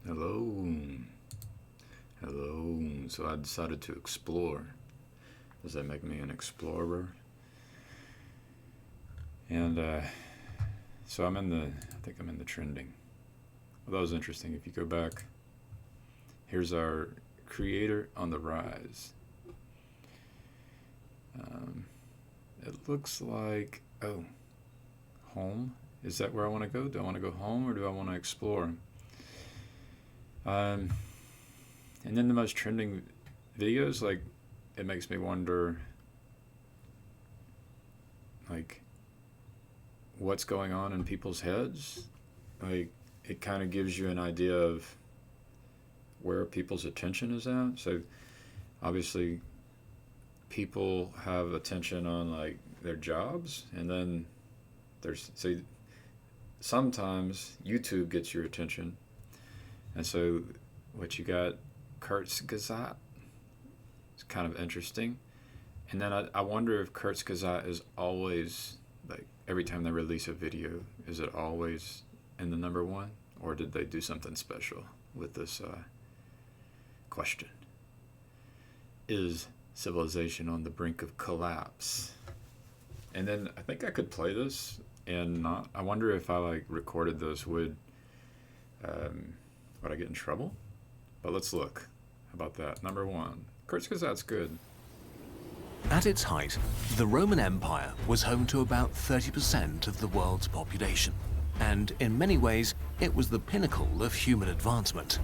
Hello. Hello. So I decided to explore. Does that make me an explorer? And so I think I'm in the trending. Well, that was interesting. If you go back, here's our creator on the rise. It looks like, home. Is that where I want to go? Do I want to go home or do I want to explore? And then the most trending videos, like, it makes me wonder, like, what's going on in people's heads. Like, it kind of gives you an idea of where people's attention is at. So, obviously, people have attention on, like, their jobs, and then sometimes YouTube gets your attention. And so, what you got, Kurzgesagt, it's kind of interesting. And then I wonder if Kurzgesagt is always, like, every time they release a video, is it always in the number one? Or did they do something special with this question? Is civilization on the brink of collapse? And then I think I could play this and not. I wonder if I, like, recorded this, would I get in trouble? But let's look. How about that? Number one. Kurzgesagt's good. At its height, the Roman Empire was home to about 30% of the world's population, and in many ways, it was the pinnacle of human advancement.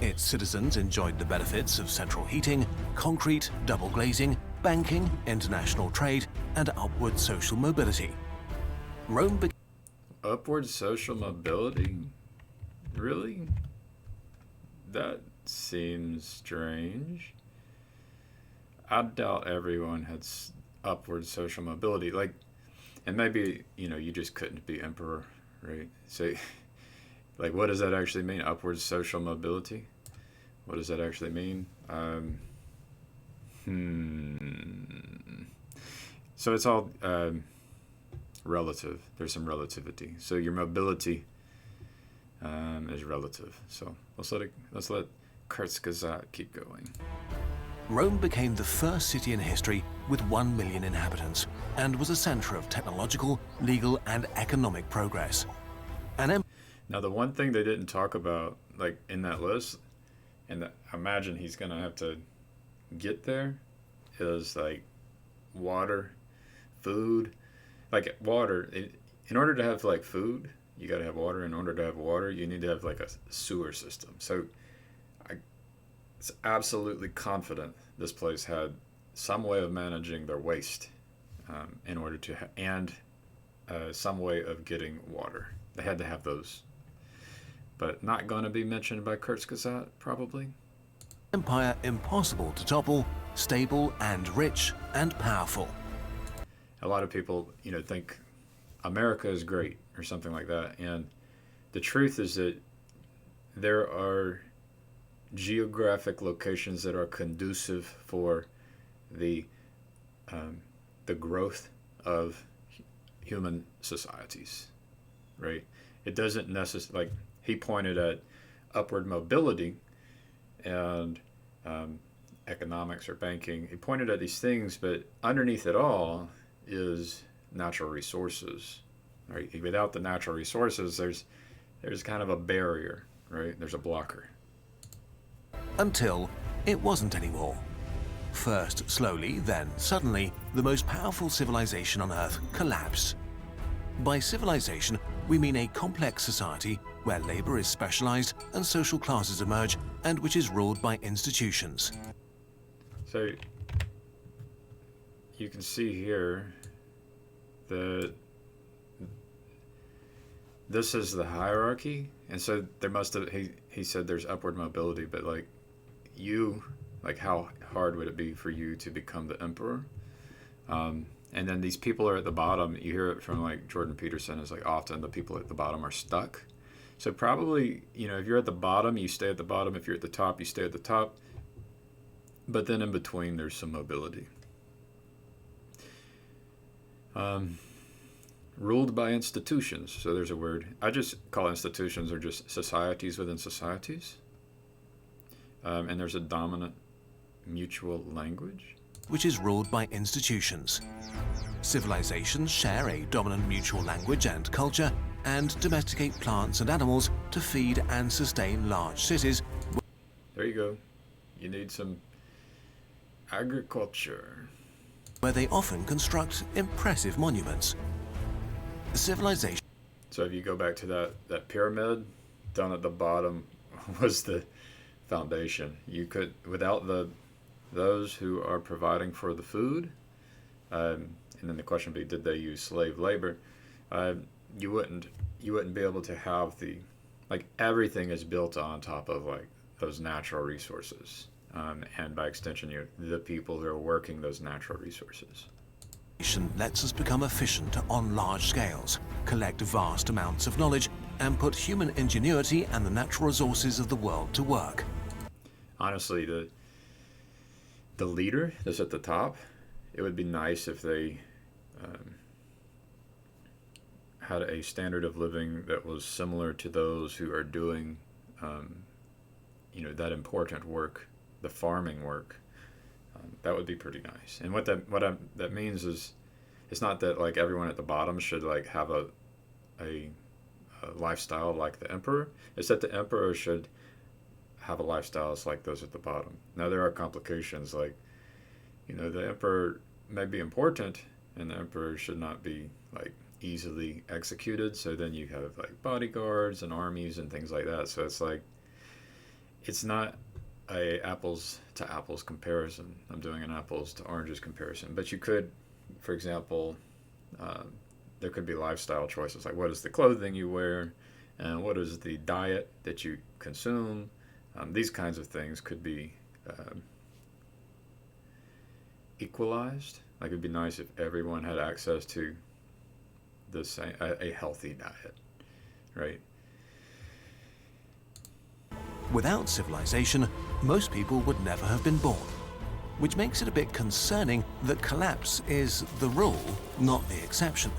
Its citizens enjoyed the benefits of central heating, concrete, double glazing, banking, international trade, and upward social mobility. Upward social mobility? Really? That seems strange. I doubt everyone had upward social mobility. Like, and maybe, you just couldn't be emperor, right? So, like, what does that actually mean? Upward social mobility? What does that actually mean? So it's all relative. There's some relativity. So your mobility is relative. So let's let Kurzgesagt keep going. Rome became the first city in history with 1 million inhabitants and was a center of technological, legal, and economic progress. Now, the one thing they didn't talk about, like, in that list, and I imagine he's going to have to get there, is, like, water, food. Like, water, in order to have, like, food, you got to have water. In order to have water, you need to have, like, a sewer system. So it's absolutely confident this place had some way of managing their waste in order to and some way of getting water. They had to have those, but not going to be mentioned by Kurzgesagt, probably. Empire impossible to topple, stable and rich and powerful. A lot of people, think America is great or something like that, and the truth is that there are geographic locations that are conducive for the growth of human societies, right? It doesn't necessarily, like, he pointed at upward mobility and economics or banking. He pointed at these things, but underneath it all is natural resources, right? Without the natural resources, there's kind of a barrier, right? There's a blocker. Until it wasn't anymore. First slowly, then suddenly, the most powerful civilization on Earth collapsed. By civilization, we mean a complex society where labor is specialized and social classes emerge, and which is ruled by institutions. So you can see here that this is the hierarchy, and so there must have, he said there's upward mobility, but, like, how hard would it be for you to become the emperor? And then these people are at the bottom. You hear it from, like, Jordan Peterson, is, like, often the people at the bottom are stuck. So probably, if you're at the bottom, you stay at the bottom. If you're at the top, you stay at the top. But then in between, there's some mobility. ruled by institutions. So there's a word. I just call institutions or just societies within societies. And there's a dominant mutual language. Which is ruled by institutions. Civilizations share a dominant mutual language and culture and domesticate plants and animals to feed and sustain large cities. There you go. You need some agriculture. Where they often construct impressive monuments. Civilization. So if you go back to that pyramid, down at the bottom was the foundation. You could, without those who are providing for the food, and then the question would be, did they use slave labor? You wouldn't be able to have everything is built on top of those natural resources, and by extension, the people who are working those natural resources. Lets us become efficient on large scales, collect vast amounts of knowledge, and put human ingenuity and the natural resources of the world to work. Honestly, the leader that's at the top, it would be nice if they had a standard of living that was similar to those who are doing, that important work, the farming work. That would be pretty nice. And what that means is, it's not that everyone at the bottom should have a lifestyle like the emperor. It's that the emperor should have a lifestyle like those at the bottom. Now there are complications, the emperor may be important, and the emperor should not be easily executed. So then you have bodyguards and armies and things like that. So it's not a apples to apples comparison. I'm doing an apples to oranges comparison. But you could, for example, there could be lifestyle choices, what is the clothing you wear, and what is the diet that you consume. These kinds of things could be equalized. It'd be nice if everyone had access to the same, a healthy diet, right? Without civilization, most people would never have been born, which makes it a bit concerning that collapse is the rule, not the exception.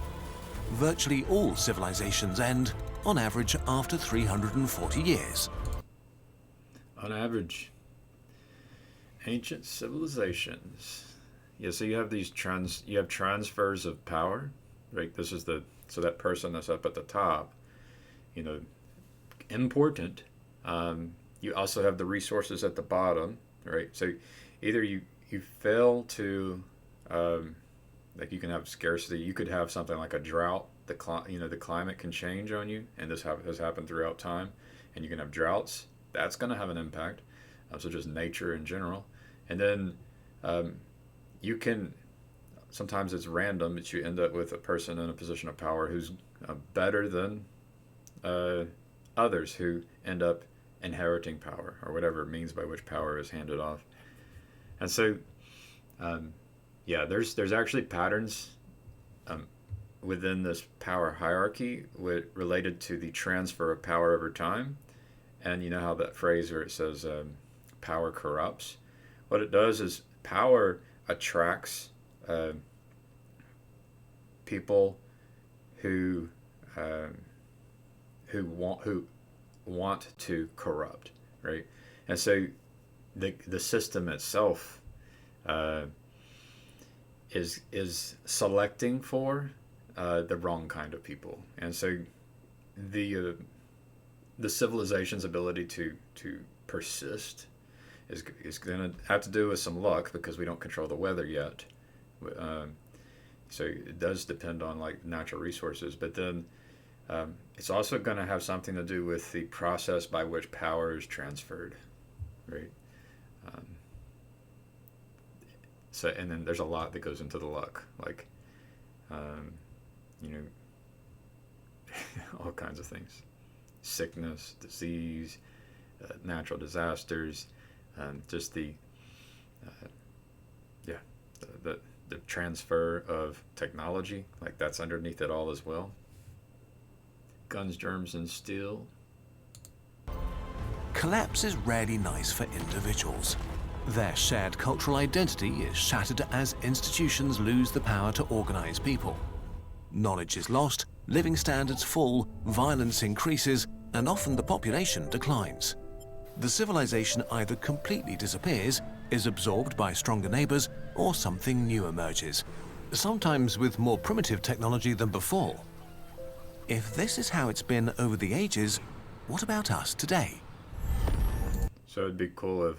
Virtually all civilizations end, on average, after 340 years. On average, ancient civilizations. Yeah, so you have transfers of power, right? So that person that's up at the top, important. You also have the resources at the bottom, right? So either you fail to, you can have scarcity. You could have something like a drought. The climate can change on you, and this has happened throughout time. And you can have droughts. That's going to have an impact. So just nature in general. And then you can, sometimes it's random, but you end up with a person in a position of power who's better than others who end up inheriting power, or whatever it means by which power is handed off. And so, there's actually patterns within this power hierarchy related to the transfer of power over time. And you know how that phrase where it says power corrupts? What it does is power attracts people who want to corrupt, right? And so the system itself is selecting for the wrong kind of people. And so the civilization's ability to persist is going to have to do with some luck, because we don't control the weather yet. So it does depend on natural resources, but then it's also going to have something to do with the process by which power is transferred, right? So, and then there's a lot that goes into the luck, all kinds of things: sickness, disease, natural disasters, just the transfer of technology, that's underneath it all as well. Guns, germs, and steel. Collapse is rarely nice for individuals. Their shared cultural identity is shattered as institutions lose the power to organize people. Knowledge is lost, living standards fall, violence increases, and often the population declines. The civilization either completely disappears, is absorbed by stronger neighbors, or something new emerges, sometimes with more primitive technology than before. If this is how it's been over the ages, what about us today? So it'd be cool if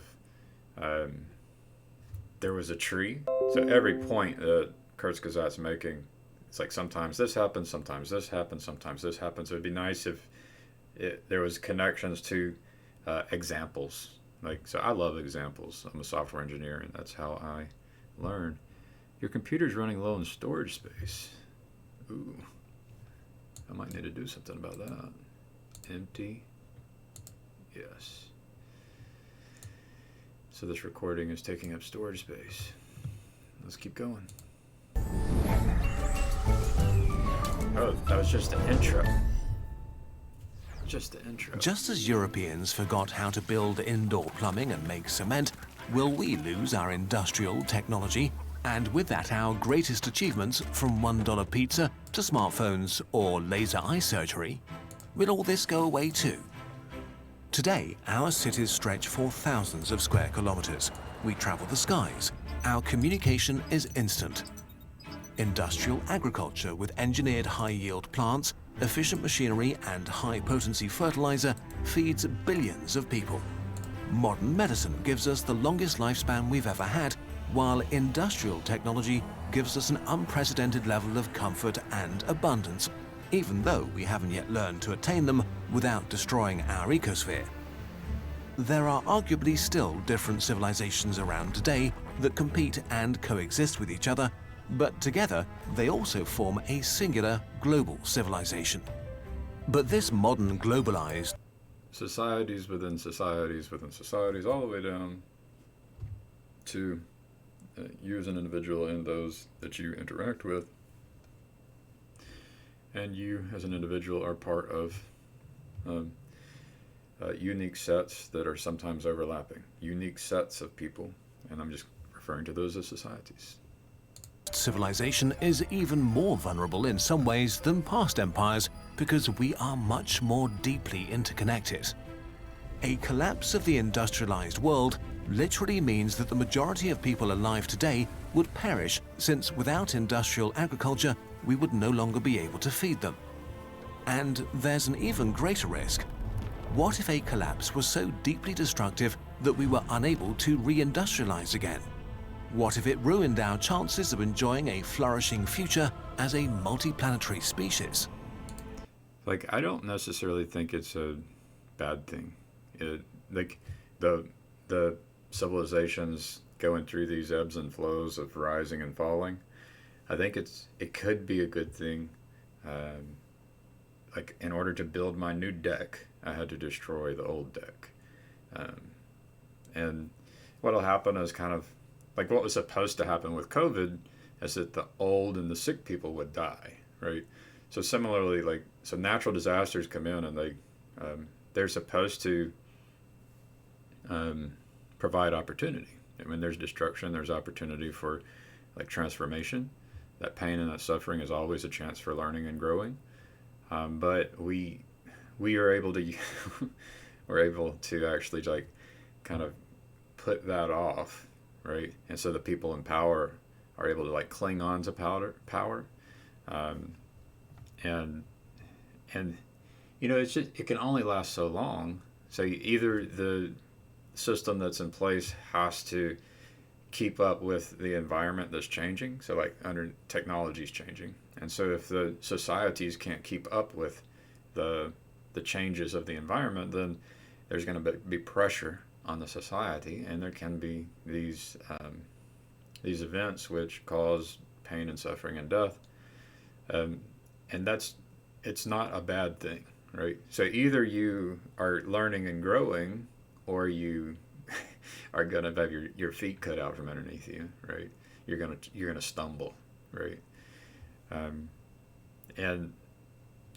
there was a tree. So every point that Kurzgesagt's making, it's like sometimes this happens, sometimes this happens, sometimes this happens. It would be nice if there was connections to examples. Like, so I love examples. I'm a software engineer, and that's how I learn. Your computer's running low on storage space. Ooh, I might need to do something about that. Empty. Yes. So this recording is taking up storage space. Let's keep going. Oh, that was just the intro. Just the intro. Just as Europeans forgot how to build indoor plumbing and make cement, will we lose our industrial technology? And with that, our greatest achievements, from $1 pizza to smartphones or laser eye surgery? Will all this go away too? Today, our cities stretch for thousands of square kilometers. We travel the skies. Our communication is instant. Industrial agriculture with engineered high-yield plants, efficient machinery, and high-potency fertilizer feeds billions of people. Modern medicine gives us the longest lifespan we've ever had, while industrial technology gives us an unprecedented level of comfort and abundance, even though we haven't yet learned to attain them without destroying our ecosphere. There are arguably still different civilizations around today that compete and coexist with each other, but together they also form a singular global civilization. But this modern globalized societies within societies within societies, all the way down to you as an individual and those that you interact with. And you as an individual are part of unique sets that are sometimes overlapping. Unique sets of people, and I'm just referring to those as societies. Civilization is even more vulnerable in some ways than past empires because we are much more deeply interconnected. A collapse of the industrialized world literally means that the majority of people alive today would perish, since without industrial agriculture, we would no longer be able to feed them. And there's an even greater risk. What if a collapse was so deeply destructive that we were unable to re-industrialize again? What if it ruined our chances of enjoying a flourishing future as a multiplanetary species? Like, I don't necessarily think it's a bad thing. Like the civilizations going through these ebbs and flows of rising and falling, I think it could be a good thing. Like, in order to build my new deck, I had to destroy the old deck. And what'll happen is kind of like what was supposed to happen with COVID is that the old and the sick people would die, right? So similarly, like, so natural disasters come in and they're supposed to provide opportunity. I mean, there's destruction, there's opportunity for like transformation. That pain and that suffering is always a chance for learning and growing. But we are able to we're able to actually like kind of put that off, right? And so the people in power are able to like cling on to power, and you know, it can only last so long. So either the system that's in place has to keep up with the environment that's changing. So like under technology's changing, and so if the societies can't keep up with the changes of the environment, then there's going to be pressure on the society, and there can be these events which cause pain and suffering and death, and it's not a bad thing, right? So either you are learning and growing, or you are gonna have your feet cut out from underneath you, right? You're gonna stumble, right? And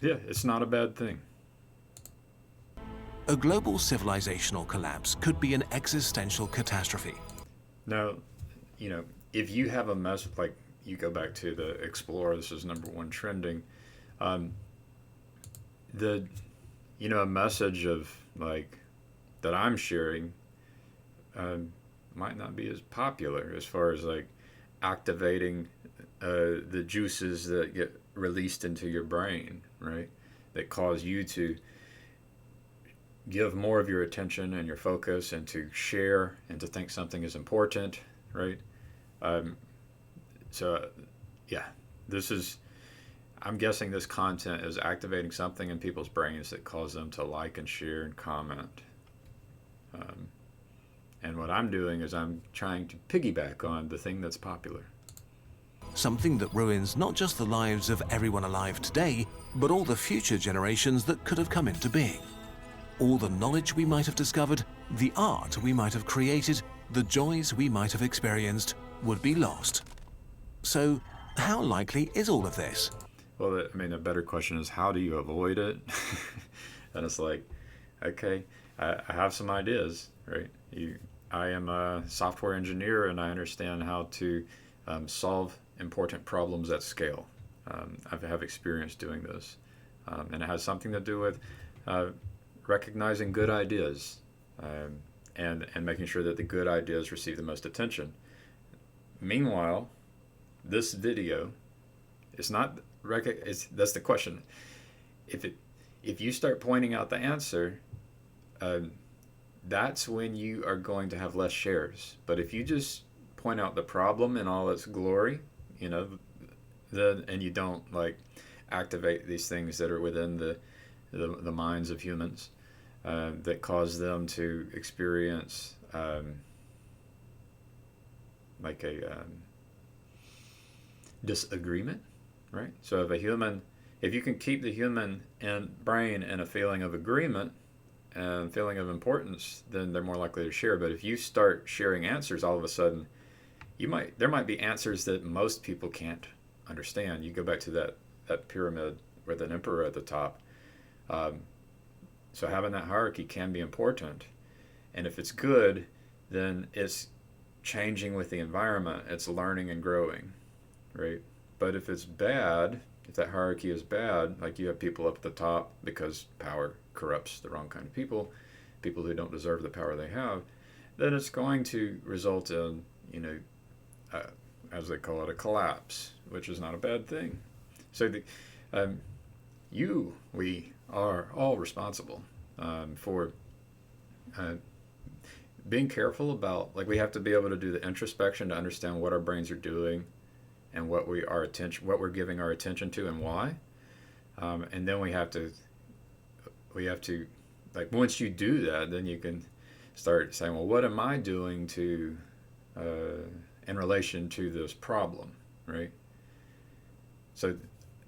yeah, it's not a bad thing. A global civilizational collapse could be an existential catastrophe. Now, you know, if you have a mess, like you go back to the Explorer. This is number one trending. Um, the a message of like that I'm sharing might not be as popular as far as like activating the juices that get released into your brain, right? That cause you to give more of your attention and your focus and to share and to think something is important, right? Um, so, yeah, this is, I'm guessing this content is activating something in people's brains that cause them to like and share and comment. And what I'm doing is I'm trying to piggyback on the thing that's popular. Something that ruins not just the lives of everyone alive today, but all the future generations that could have come into being. All the knowledge we might have discovered, the art we might have created, the joys we might have experienced would be lost. So, how likely is all of this? Well, I mean, a better question is how do you avoid it? And it's like, okay, I have some ideas, right? I am a software engineer and I understand how to solve important problems at scale. I have experience doing this. And it has something to do with recognizing good ideas and making sure that the good ideas receive the most attention. Meanwhile, this video is not that's the question. If you start pointing out the answer, that's when you are going to have less shares. But if you just point out the problem in all its glory, and you don't like activate these things that are within the minds of humans that cause them to experience like a disagreement, right? So if you can keep the human brain in a feeling of agreement and feeling of importance, then they're more likely to share. But if you start sharing answers, all of a sudden, there might be answers that most people can't understand. You go back to that pyramid with an emperor at the top. So having that hierarchy can be important. And if it's good, then it's changing with the environment. It's learning and growing, right? But if it's bad, if that hierarchy is bad, like you have people up at the top because power corrupts the wrong kind of people who don't deserve the power they have, then it's going to result in, as they call it, a collapse, which is not a bad thing. So we are all responsible for being careful about, like, we have to be able to do the introspection to understand what our brains are doing and what we're giving our attention to and why. And then we have to, like, once you do that, then you can start saying, well, what am I doing to, in relation to this problem, right? So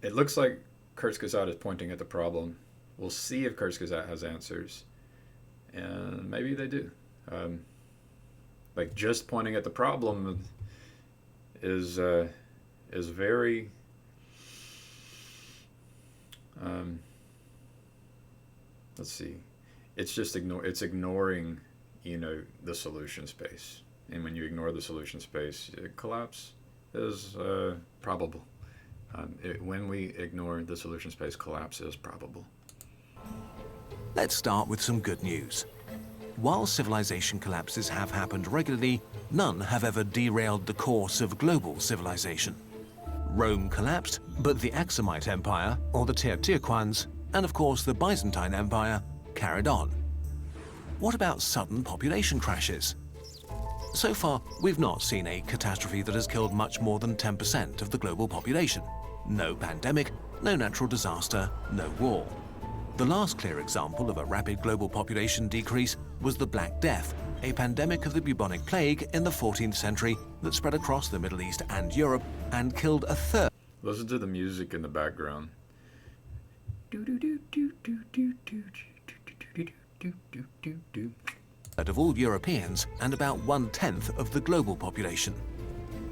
it looks like Kurzgesagt is pointing at the problem. We'll see if Kurzgesagt has answers, and maybe they do. Like, just pointing at the problem is very let's see, it's ignoring the solution space, and when you ignore the solution space, collapse is probable. When we ignore the solution space, collapse is probable. Let's start with some good news. While civilization collapses have happened regularly, none have ever derailed the course of global civilization. Rome collapsed, but the Aksumite Empire, or the Teotihuacans, and of course the Byzantine Empire, carried on. What about sudden population crashes? So far, we've not seen a catastrophe that has killed much more than 10% of the global population. No pandemic, no natural disaster, no war. The last clear example of a rapid global population decrease was the Black Death, a pandemic of the bubonic plague in the 14th century that spread across the Middle East and Europe and killed a third. Listen to the music in the background. Of all Europeans and about 1/10 of the global population.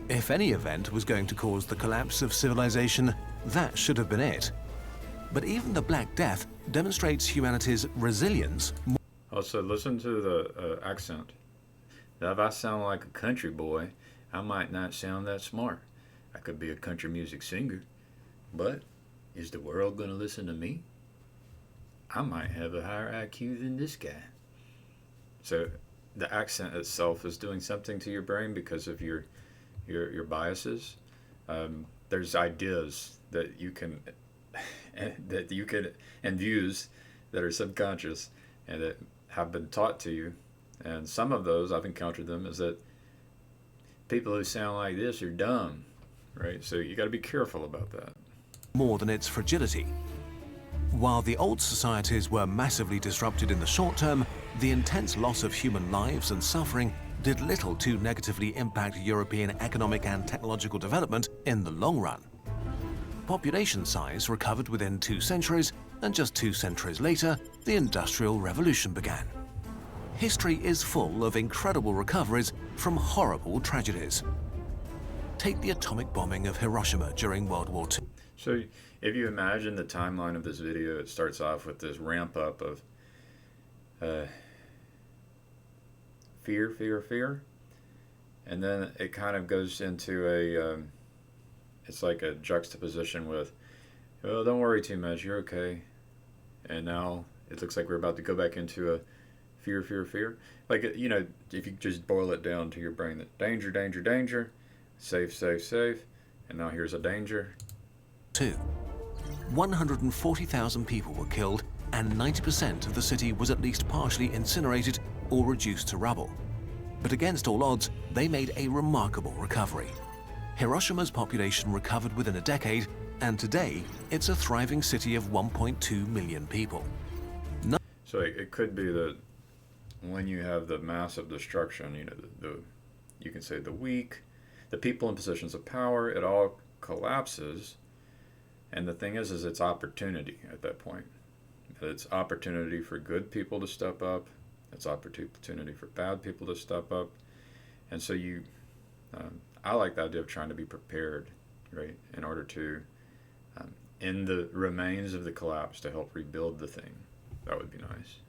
If any event was going to cause the collapse of civilization, that should have been it. But even the Black Death demonstrates humanity's resilience. Also, listen to the accent. Now, if I sound like a country boy, I might not sound that smart. I could be a country music singer, but is the world going to listen to me? I might have a higher IQ than this guy. So the accent itself is doing something to your brain because of your biases. There's ideas that you can and views that are subconscious and that have been taught to you. And some of those, I've encountered them, is that people who sound like this are dumb, right? So you got to be careful about that. More than its fragility. While the old societies were massively disrupted in the short term, the intense loss of human lives and suffering did little to negatively impact European economic and technological development in the long run. Population size recovered within 2 centuries, and just 2 centuries later, the Industrial Revolution began. History is full of incredible recoveries from horrible tragedies. Take the atomic bombing of Hiroshima during World War II. So if you imagine the timeline of this video, it starts off with this ramp up of fear, and then it kind of goes into it's like a juxtaposition with, oh, don't worry too much, you're okay. And now it looks like we're about to go back into a fear. Like, you know, if you just boil it down to your brain, that danger, safe, and now here's a danger. 140,000 people were killed, and 90% of the city was at least partially incinerated or reduced to rubble. But against all odds, they made a remarkable recovery. Hiroshima's population recovered within a decade, and today it's a thriving city of 1.2 million people. So it could be that when you have the massive destruction, you know, you can say the weak, the people in positions of power, it all collapses. And the thing is it's opportunity at that point. It's opportunity for good people to step up. It's opportunity for bad people to step up. And so I like the idea of trying to be prepared, right, in order to, in the remains of the collapse, to help rebuild the thing. That would be nice.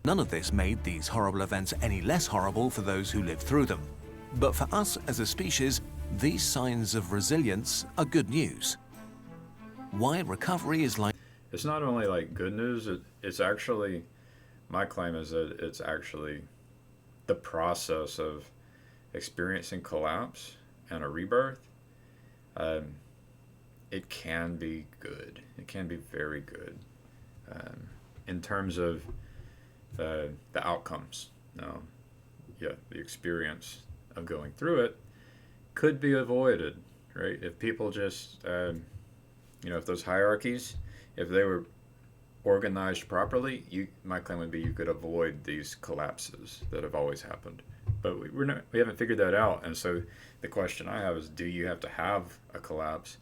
None of this made these horrible events any less horrible for those who lived through them. But for us as a species, these signs of resilience are good news. Why recovery is like... It's not only like good news, it's actually, my claim is that it's actually the process of experiencing collapse and a rebirth. It can be good. It can be very good in terms of the outcomes. Now, yeah, the experience of going through it could be avoided, right? If people just, you know, if those hierarchies, if they were organized properly, my claim would be you could avoid these collapses that have always happened. But we haven't figured that out, and so the question I have is, do you have to have a collapse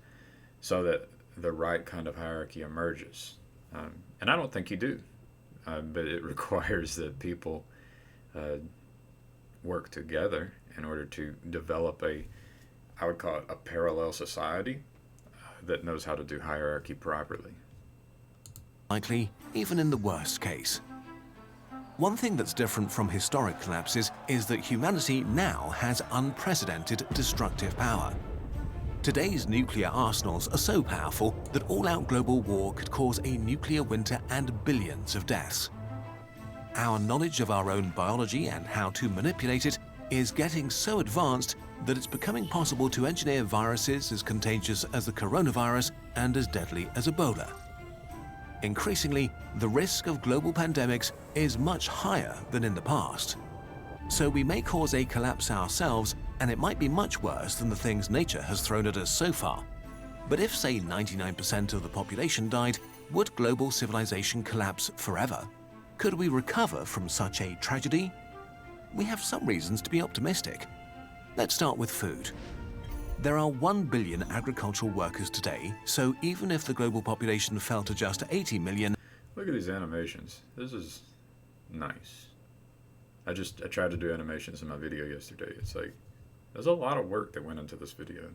so that the right kind of hierarchy emerges? And I don't think you do, but it requires that people work together in order to develop I would call it a parallel society that knows how to do hierarchy properly. Likely, even in the worst case. One thing that's different from historic collapses is that humanity now has unprecedented destructive power. Today's nuclear arsenals are so powerful that all-out global war could cause a nuclear winter and billions of deaths. Our knowledge of our own biology and how to manipulate it is getting so advanced that it's becoming possible to engineer viruses as contagious as the coronavirus and as deadly as Ebola. Increasingly, the risk of global pandemics is much higher than in the past. So we may cause a collapse ourselves, and it might be much worse than the things nature has thrown at us so far. But if, say, 99% of the population died, would global civilization collapse forever? Could we recover from such a tragedy? We have some reasons to be optimistic. Let's start with food. There are 1 billion agricultural workers today, so even if the global population fell to just 80 million... Look at these animations. This is nice. I tried to do animations in my video yesterday. It's like, there's a lot of work that went into this video.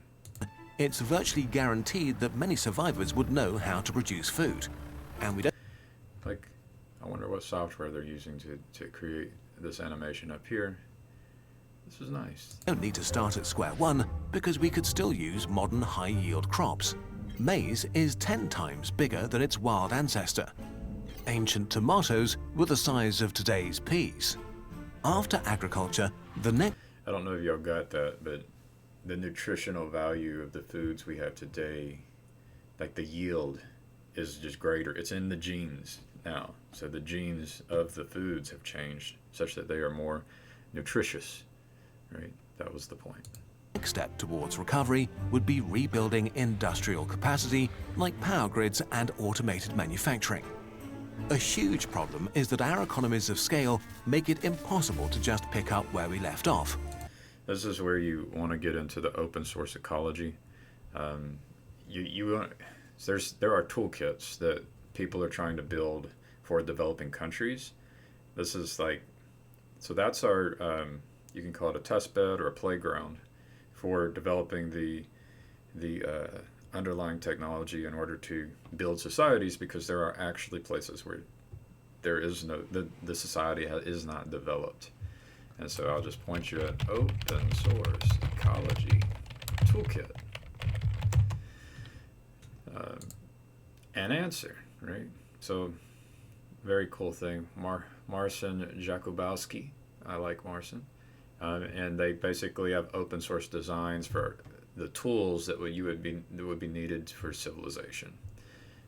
It's virtually guaranteed that many survivors would know how to produce food. And we don't... Like, I wonder what software they're using to create this animation up here. This is nice. Don't need to start at square one because we could still use modern high-yield crops. Maize is 10 times bigger than its wild ancestor. Ancient tomatoes were the size of today's peas. After agriculture, the next... I don't know if y'all got that, but the nutritional value of the foods we have today, like the yield, is just greater. It's in the genes now. So the genes of the foods have changed such that they are more nutritious, right? That was the point. Next step towards recovery would be rebuilding industrial capacity like power grids and automated manufacturing. A huge problem is that our economies of scale make it impossible to just pick up where we left off. This is where you want to get into the open source ecology. There are toolkits that people are trying to build for developing countries. This is like, so that's our, you can call it a test bed or a playground for developing the underlying technology in order to build societies, because there are actually places where there is no, the society is not developed. And so I'll just point you at Open Source Ecology Toolkit. And answer, right? So, very cool thing. Marcin Jakubowski. I like Marcin. And they basically have open source designs for the tools that would be needed for civilization.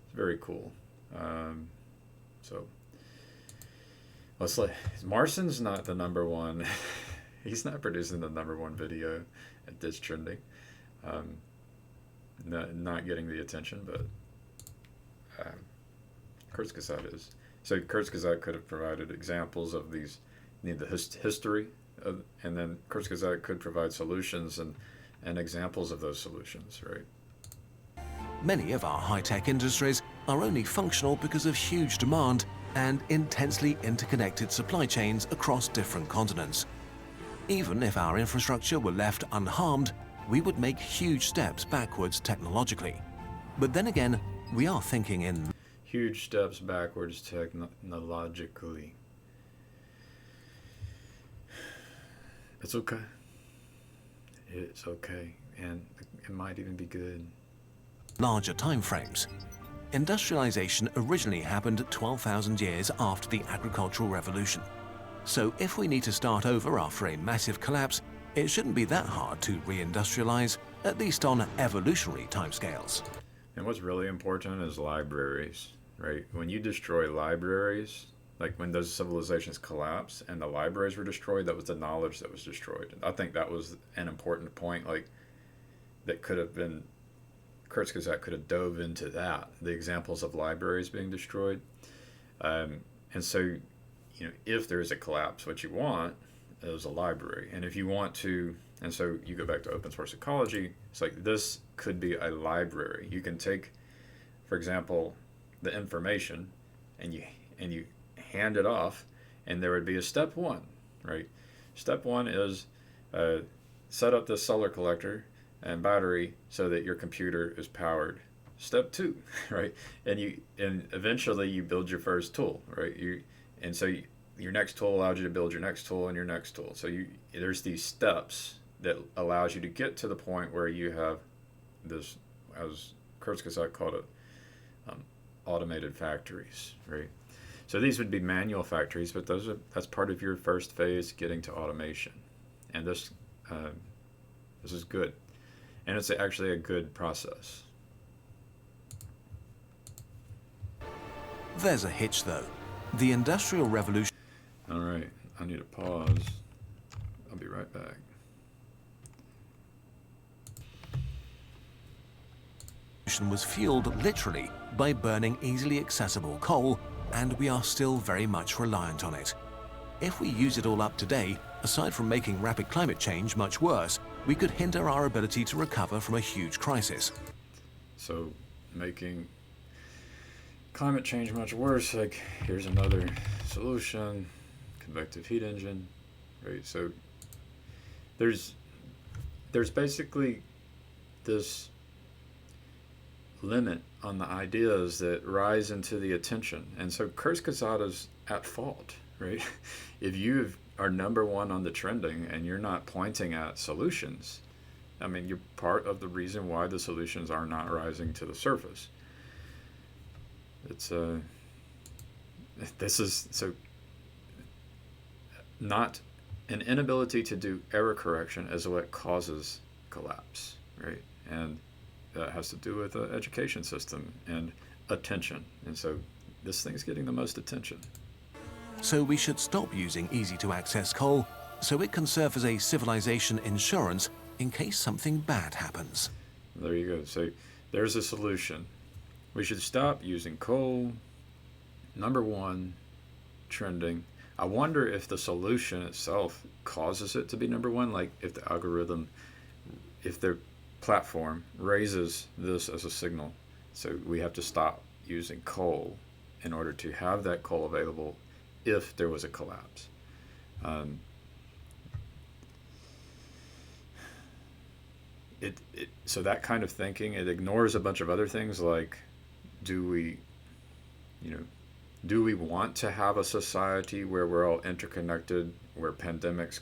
It's very cool. So let's Marcin's not the number one. He's not producing the number one video at this trending. Not getting the attention, but Kurzgesagt is. So Kurzgesagt could have provided examples of these, the history of, and then Kurzgesagt could provide solutions and examples of those solutions, right? Many of our high-tech industries are only functional because of huge demand and intensely interconnected supply chains across different continents. Even if our infrastructure were left unharmed, we would make huge steps backwards technologically. But then again, we are thinking in huge steps backwards technologically. It's okay. It's okay, and it might even be good. Larger time frames. Industrialization originally happened 12,000 years after the agricultural revolution. So if we need to start over after a massive collapse, it shouldn't be that hard to reindustrialize, at least on evolutionary timescales. And what's really important is libraries, right? When you destroy libraries, like when those civilizations collapsed and the libraries were destroyed, that was the knowledge that was destroyed. And I think that was an important point, like, that could have been, Kurzgesagt could have dove into that, the examples of libraries being destroyed. And so, if there is a collapse, what you want is a library. And if you want to, and so you go back to open source ecology, it's like this could be a library. You can take, for example, the information and you hand it off, and there would be a step one, right? Step one is set up this solar collector and battery so that your computer is powered. Step two, right? And eventually you build your first tool, right? Your next tool allows you to build your next tool and your next tool. So there's these steps that allows you to get to the point where you have this, as Kurzgesagt called it, automated factories, right? So these would be manual factories, but that's part of your first phase, getting to automation. And this is good, and it's actually a good process. There's a hitch, though. The Industrial Revolution. All right, I need to pause. I'll be right back. Was fueled literally by burning easily accessible coal, and we are still very much reliant on it. If we use it all up today, aside from making rapid climate change much worse, we could hinder our ability to recover from a huge crisis. So, making climate change much worse, like, here's another solution, convective heat engine, right? So there's basically this limit on the ideas that rise into the attention. And so Kurzgesagt is at fault, right? If you are number one on the trending and you're not pointing at solutions, I mean, you're part of the reason why the solutions are not rising to the surface. It's this is so not an inability to do error correction is what causes collapse, right? And that has to do with the education system and attention. And so this thing's getting the most attention. So we should stop using easy-to-access coal so it can serve as a civilization insurance in case something bad happens. There you go. So there's a solution. We should stop using coal. Number one, trending. I wonder if the solution itself causes it to be number one, like if the algorithm, if their platform raises this as a signal. So we have to stop using coal in order to have that coal available if there was a collapse. So that kind of thinking, it ignores a bunch of other things like, do we want to have a society where we're all interconnected, where pandemics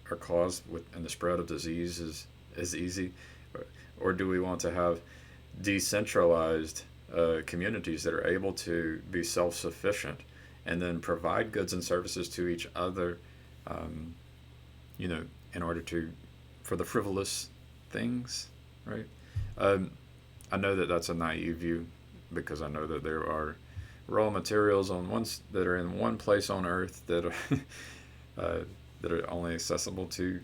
are caused and the spread of disease is easy? Or do we want to have decentralized communities that are able to be self-sufficient and then provide goods and services to each other, in order for the frivolous things, right? I know that that's a naive view, because I know that there are raw materials that are in one place on Earth that are only accessible to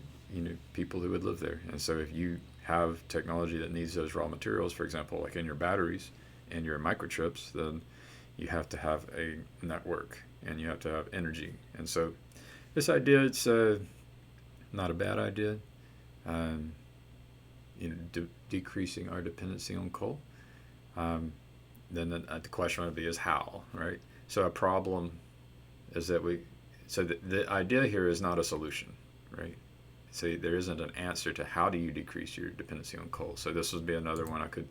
people who would live there. And so if you have technology that needs those raw materials, for example, like in your batteries and your microchips, then you have to have a network and you have to have energy. And so this idea, it's not a bad idea. Decreasing our dependency on coal. Then the question would be is how, right? So a problem is that the idea here is not a solution, right? So there isn't an answer to how do you decrease your dependency on coal. So this would be another one I could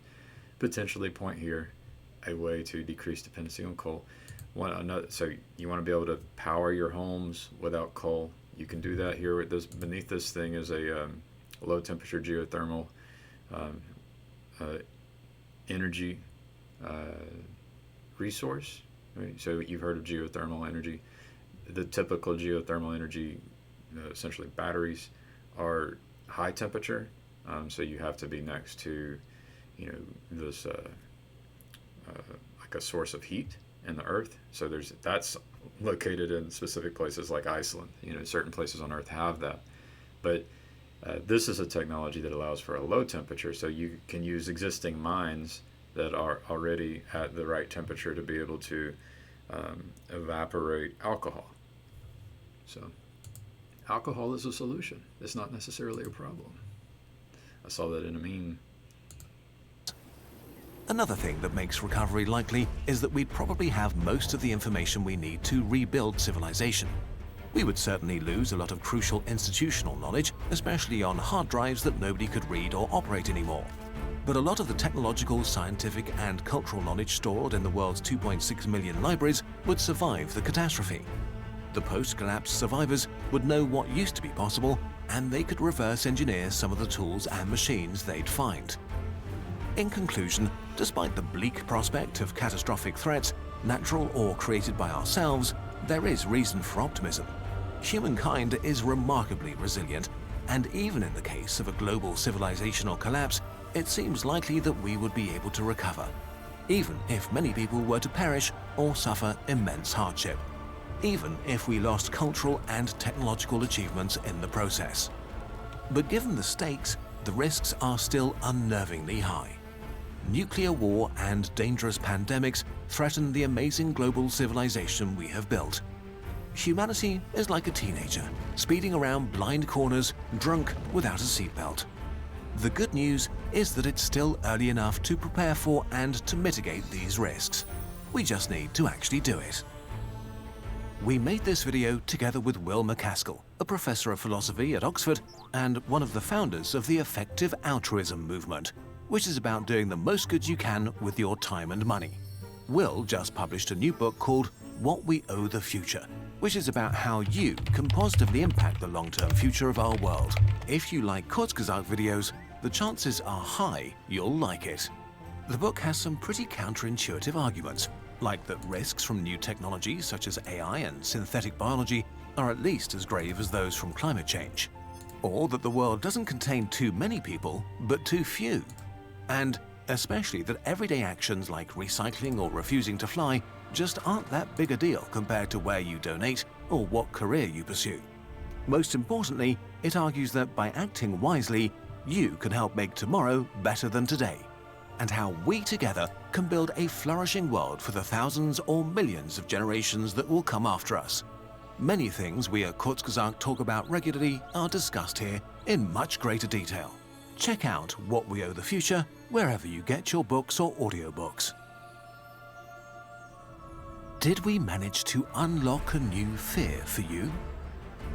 potentially point here, a way to decrease dependency on coal. So you want to be able to power your homes without coal. You can do that here. Beneath this thing is a low temperature geothermal energy resource, right? So you've heard of geothermal energy. The typical geothermal energy, essentially batteries, are high temperature, so you have to be next to, this like a source of heat in the earth. So that's located in specific places like Iceland. Certain places on Earth have that, but this is a technology that allows for a low temperature, so you can use existing mines that are already at the right temperature to be able to evaporate alcohol. So alcohol is a solution. It's not necessarily a problem. I saw that in a meme. Another thing that makes recovery likely is that we'd probably have most of the information we need to rebuild civilization. We would certainly lose a lot of crucial institutional knowledge, especially on hard drives that nobody could read or operate anymore. But a lot of the technological, scientific, and cultural knowledge stored in the world's 2.6 million libraries would survive the catastrophe. The post-collapse survivors would know what used to be possible, and they could reverse engineer some of the tools and machines they'd find. In conclusion, despite the bleak prospect of catastrophic threats, natural or created by ourselves, there is reason for optimism. Humankind is remarkably resilient, and even in the case of a global civilizational collapse, it seems likely that we would be able to recover, even if many people were to perish or suffer immense hardship, even if we lost cultural and technological achievements in the process. But given the stakes, the risks are still unnervingly high. Nuclear war and dangerous pandemics threaten the amazing global civilization we have built. Humanity is like a teenager, speeding around blind corners, drunk without a seatbelt. The good news is that it's still early enough to prepare for and to mitigate these risks. We just need to actually do it. We made this video together with Will MacAskill, a professor of philosophy at Oxford and one of the founders of the Effective Altruism movement, which is about doing the most good you can with your time and money. Will just published a new book called What We Owe the Future, which is about how you can positively impact the long-term future of our world. If you like Kurzgesagt videos, the chances are high you'll like it. The book has some pretty counterintuitive arguments, like that risks from new technologies such as AI and synthetic biology are at least as grave as those from climate change, or that the world doesn't contain too many people, but too few, and especially that everyday actions like recycling or refusing to fly just aren't that big a deal compared to where you donate or what career you pursue. Most importantly, it argues that by acting wisely, you can help make tomorrow better than today, and how we together can build a flourishing world for the thousands or millions of generations that will come after us. Many things we at Kurzgesagt talk about regularly are discussed here in much greater detail. Check out What We Owe the Future wherever you get your books or audiobooks. Did we manage to unlock a new fear for you?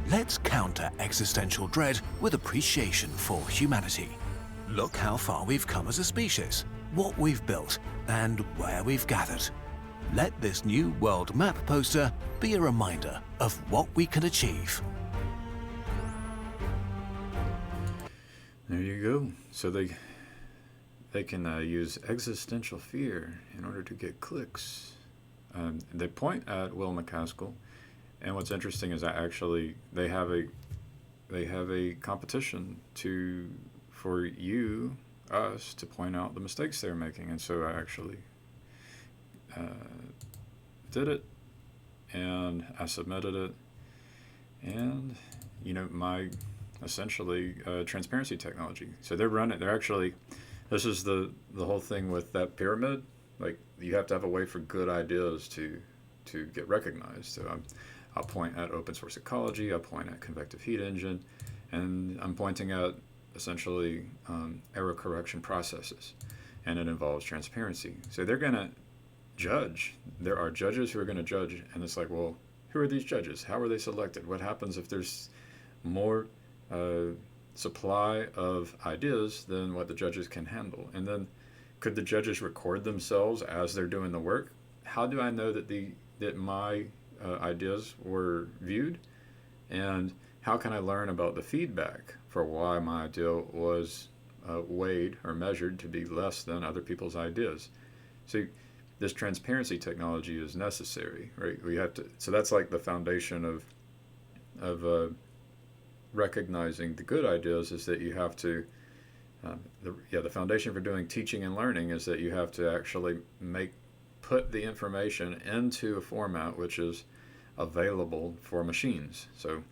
Let's counter existential dread with appreciation for humanity. Look how far we've come as a species, what we've built, and where we've gathered. Let this new world map poster be a reminder of what we can achieve. There you go. So they can use existential fear in order to get clicks. They point at Will MacAskill, and what's interesting is that actually they have a competition for us to point out the mistakes they're making, and so I actually did it, and I submitted it, and my essentially transparency technology. So they're actually, this is the whole thing with that pyramid. Like, you have to have a way for good ideas to get recognized. So I'll point at open source ecology, I'll point at convective heat engine, and I'm pointing at essentially error correction processes, and it involves transparency. So they're going to judge. There are judges who are going to judge, and it's like, well, who are these judges? How are they selected? What happens if there's more supply of ideas than what the judges can handle? And then could the judges record themselves as they're doing the work? How do I know that my ideas were viewed? And how can I learn about the feedback for why my idea was weighed or measured to be less than other people's ideas? So this transparency technology is necessary, right? We have to. So that's like the foundation of recognizing the good ideas, is that you have to. The foundation for doing teaching and learning is that you have to actually put the information into a format which is available for machines. So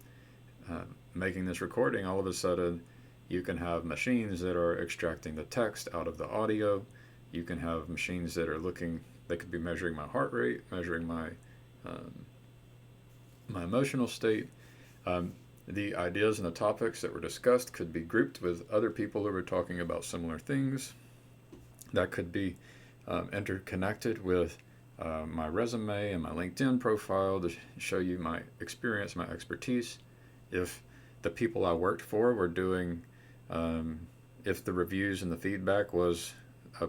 making this recording, all of a sudden you can have machines that are extracting the text out of the audio. You can have machines that are they could be measuring my heart rate, measuring my emotional state. The ideas and the topics that were discussed could be grouped with other people who were talking about similar things. That could be interconnected with my resume and my LinkedIn profile to show you my experience, my expertise. If the people I worked for were doing, if the reviews and the feedback was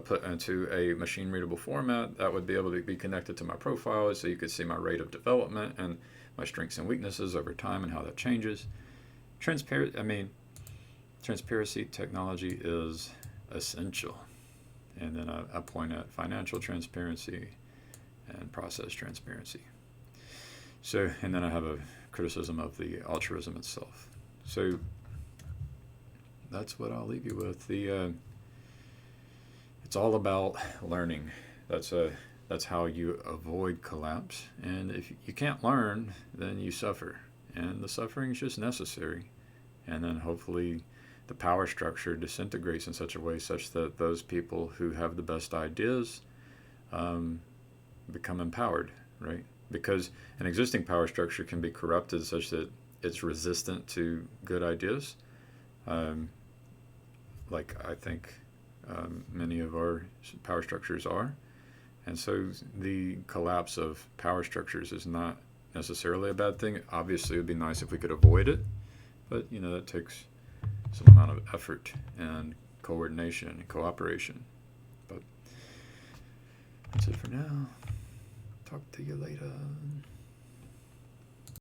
put into a machine-readable format, that would be able to be connected to my profile, so you could see my rate of development and my strengths and weaknesses over time and how that changes. Transparency technology is essential. And then I point at financial transparency and process transparency. So, and then I have a criticism of the altruism itself. So that's what I'll leave you with. It's all about learning. That's how you avoid collapse. And if you can't learn, then you suffer. And the suffering is just necessary. And then hopefully the power structure disintegrates in such a way such that those people who have the best ideas become empowered, right? Because an existing power structure can be corrupted such that it's resistant to good ideas. Like I think many of our power structures are. And so the collapse of power structures is not necessarily a bad thing. Obviously, it would be nice if we could avoid it, but that takes some amount of effort and coordination and cooperation. But that's it for now. Talk to you later.